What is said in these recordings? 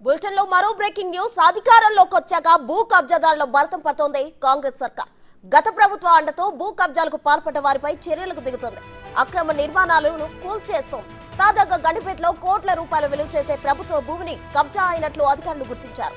Bulletin లో మరో breaking news. అధికారంలోకి వచ్చాక భూ కబ్జాదారుల భరతం పడుతోంది కాంగ్రెస్ సర్కార్. గత ప్రభుత్వ అండతో భూ కబ్జాలకు పాల్పడ్డ వారిపై చర్యలకు దిగుతోంది. అక్రమ నిర్మాణాలను కూల్చేస్తోంది. తాజాగా గండిపేటలో కోట్ల రూపాయల విలువ చేసే ప్రభుత్వ భూమిని కబ్జా అయినట్లు అధికారులు గుర్తించారు.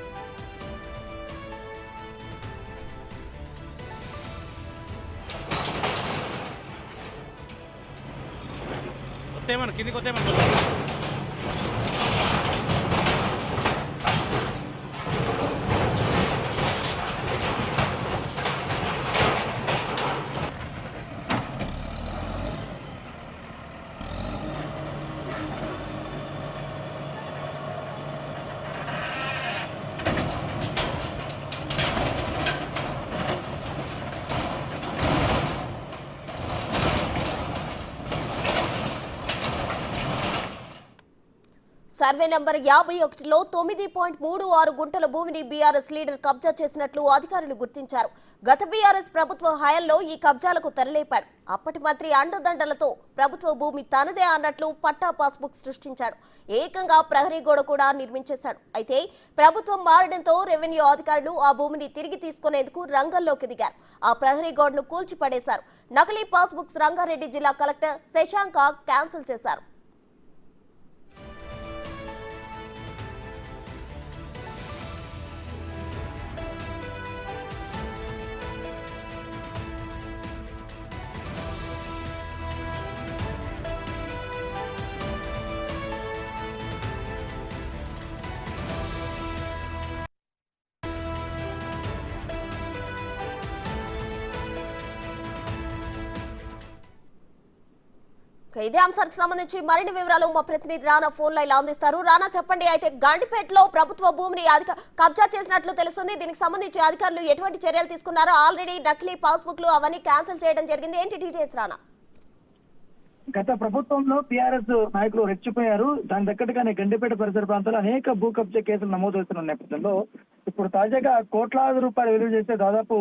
సర్వే నంబర్ 51లో 9.36 గుంటల భూమిని బీఆర్ఎస్ లీడర్ కబ్జా చేసినట్లు అధికారులు గుర్తించారు. గత బీఆర్ఎస్ ప్రభుత్వ హయాంలో ఈ కబ్జాలకు తెరలేపాడు. అప్పటి మంత్రి అండదండలతో ప్రభుత్వ భూమి తనదే అన్నట్లు పట్టా పాస్బుక్ సృష్టించాడు. ఏకంగా ప్రహరీ గోడ కూడా నిర్మించేశాడు. అయితే ప్రభుత్వం మారడంతో రెవెన్యూ అధికారులు ఆ భూమిని తిరిగి తీసుకునేందుకు రంగంలోకి దిగారు. ఆ ప్రహరీ గోడను కూల్చిపడేశారు. నకిలీ పాస్బుక్స్ రంగారెడ్డి జిల్లా కలెక్టర్ శశాంక క్యాన్సిల్ చేశారు. ఇదే అంశానికి సంబంధించి మరిన్ని వివరాలు మా ప్రతినిధి రానా ఫోన్ లైన్ అందిస్తారు. రానా, చెప్పండి. అయితే గండిపేటలో ప్రభుత్వ భూమిని కబ్జా చేసినట్లు తెలుస్తుంది. దీనికి సంబంధించి అధికారులు ఎటువంటి చర్యలు తీసుకున్నారో, ఆల్రెడీ నకిలీ పాస్బుక్లు అవన్నీ క్యాన్సిల్ చేయడం జరిగింది. ఏంటి డీటెయిల్స్ రానా? గత ప్రభుత్వంలో టీఆర్ఎస్ నాయకులు రెచ్చిపోయారు. దాని దగ్గరగానే గండిపేట పరిసర ప్రాంతాల్లో అనేక భూ కబ్జా కేసులు నమోదవుతున్న నేపథ్యంలో ఇప్పుడు తాజాగా కోట్లాది రూపాయలు విలువ చేసే దాదాపు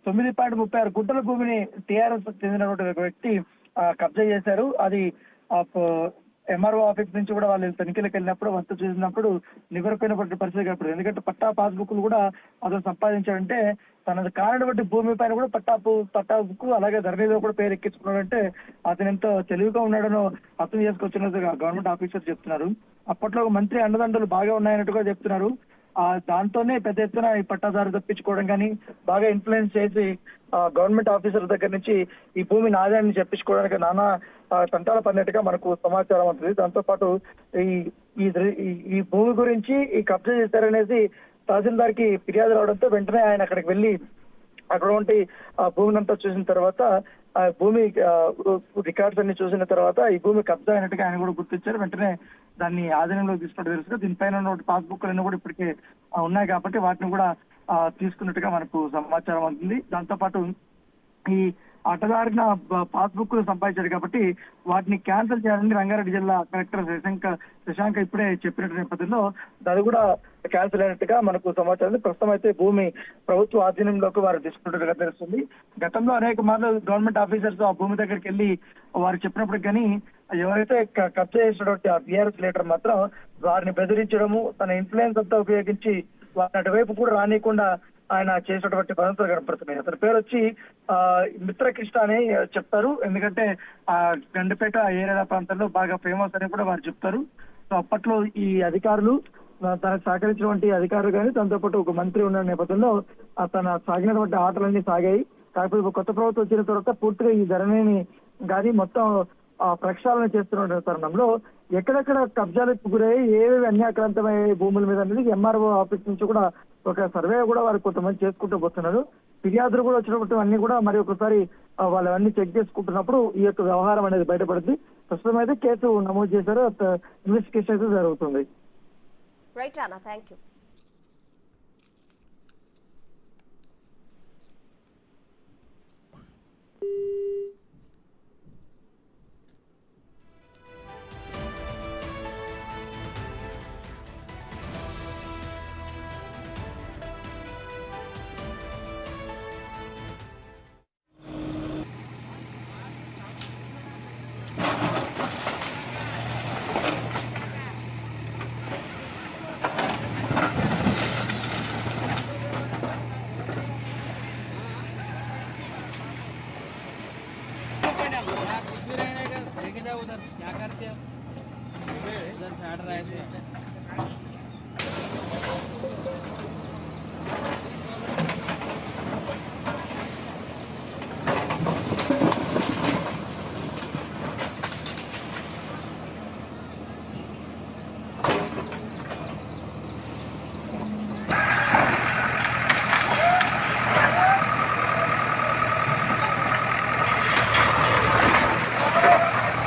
9.36 గుంటల భూమిని టీఆర్ఎస్ చెందినటువంటి వ్యక్తి కబ్జా చేశారు. అది ఎంఆర్ఓ ఆఫీస్ నుంచి కూడా వాళ్ళు తనిఖీలకు వెళ్ళినప్పుడు వస్తు చూసినప్పుడు నివరపోయినటువంటి పరిస్థితి కనపడింది. ఎందుకంటే పట్టా పాస్బుక్లు కూడా అతను సంపాదించాడంటే తనది కానటువంటి భూమి పైన కూడా పట్టా బుక్ అలాగే ధరణిలో కూడా పేరు ఎక్కించుకున్నాడంటే అతను ఎంతో తెలివిగా ఉన్నాడనో అర్థం చేసుకొచ్చినట్టుగా గవర్నమెంట్ ఆఫీసర్ చెప్తున్నారు. అప్పట్లో మంత్రి అండదండలు బాగా ఉన్నాయన్నట్టుగా చెప్తున్నారు. దాంతోనే పెద్ద ఎత్తున ఈ పట్టాదారు తప్పించుకోవడం కానీ బాగా ఇన్ఫ్లుయెన్స్ చేసి గవర్నమెంట్ ఆఫీసర్ దగ్గర నుంచి ఈ భూమిని ఆదాయాన్ని చెప్పించుకోవడానికి నానా తంటాలు పడినట్టుగా మనకు సమాచారం అవుతుంది. దాంతో పాటు ఈ భూమి గురించి ఈ కబ్జా చేశారనేసి తహసీల్దార్ కి ఫిర్యాదు రావడంతో వెంటనే ఆయన అక్కడికి వెళ్ళి అక్కడ ఉండి భూమిని అంతా చూసిన తర్వాత ఆ భూమి రికార్డ్స్ అన్ని చూసిన తర్వాత ఈ భూమి కబ్జా అయినట్టుగా ఆయన కూడా గుర్తించారు. వెంటనే దాన్ని ఆధీనంలోకి తీసుకోవడం తెలుసు. దీనిపైన ఉన్న పాస్బుక్ అన్ని కూడా ఇప్పటికే ఉన్నాయి కాబట్టి వాటిని కూడా తీసుకున్నట్టుగా మనకు సమాచారం అవుతుంది. దాంతో పాటు ఈ అట్టదారిన పాస్బుక్ సంపాదించారు కాబట్టి వాటిని క్యాన్సిల్ చేయాలని రంగారెడ్డి జిల్లా కలెక్టర్ శశాంక ఇప్పుడే చెప్పినట్టు నేపథ్యంలో అది కూడా క్యాన్సిల్ అయినట్టుగా మనకు సమాచారం. ప్రస్తుతం అయితే భూమి ప్రభుత్వ ఆధీనంలోకి వారు తీసుకున్నట్టుగా తెలుస్తుంది. గతంలో అనేక మార్లు గవర్నమెంట్ ఆఫీసర్స్ ఆ భూమి దగ్గరికి వెళ్ళి వారు చెప్పినప్పుడు కానీ ఎవరైతే కబ్జా చేసినటువంటి ఆ టీఆర్ఎస్ లీడర్ మాత్రం వారిని బెదిరించడము, తన ఇన్ఫ్లుయెన్స్ అంతా ఉపయోగించి వారిని అటువైపు కూడా రానియకుండా ఆయన చేసినటువంటి పద్ధతులు కనపడుతున్నాయి. అతని పేరు వచ్చి మిత్రకృష్ణ అని చెప్తారు. ఎందుకంటే ఆ గండిపేట ఏరియా ప్రాంతంలో బాగా ఫేమస్ అని కూడా వారు చెప్తారు. సో అప్పట్లో ఈ అధికారులు తనకు సహకరించినటువంటి అధికారులు కానీ దాంతో పాటు ఒక మంత్రి ఉన్న నేపథ్యంలో తన సాగినటువంటి ఆటలన్నీ సాగాయి. కాకపోతే కొత్త ప్రభుత్వం వచ్చిన తర్వాత పూర్తిగా ఈ ధరణిని కానీ మొత్తం ప్రక్షాళన చేస్తున్న తరుణంలో ఎక్కడెక్కడ కబ్జాలకు గురయ్యి ఏవేవి అన్యాక్రాంతమయ్యే భూముల మీద అనేది ఎంఆర్ఓ ఆఫీస్ నుంచి కూడా ఒక సర్వే కూడా వారు కొంతమంది చేసుకుంటూ పోతున్నారు. ఫిర్యాదులు కూడా వచ్చినప్పుడు అన్ని కూడా మరి ఒకసారి వాళ్ళవన్నీ చెక్ చేసుకుంటున్నప్పుడు ఈ యొక్క వ్యవహారం అనేది బయటపడుతుంది. ప్రస్తుతం అయితే కేసు నమోదు చేశారు. ఇన్వెస్టిగేషన్ అయితే జరుగుతుంది. Right Rana, thank you.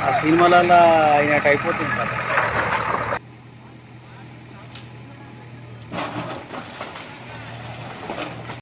ఆ సినిమాలలో అయినట్టు అయిపోతుంది కదా.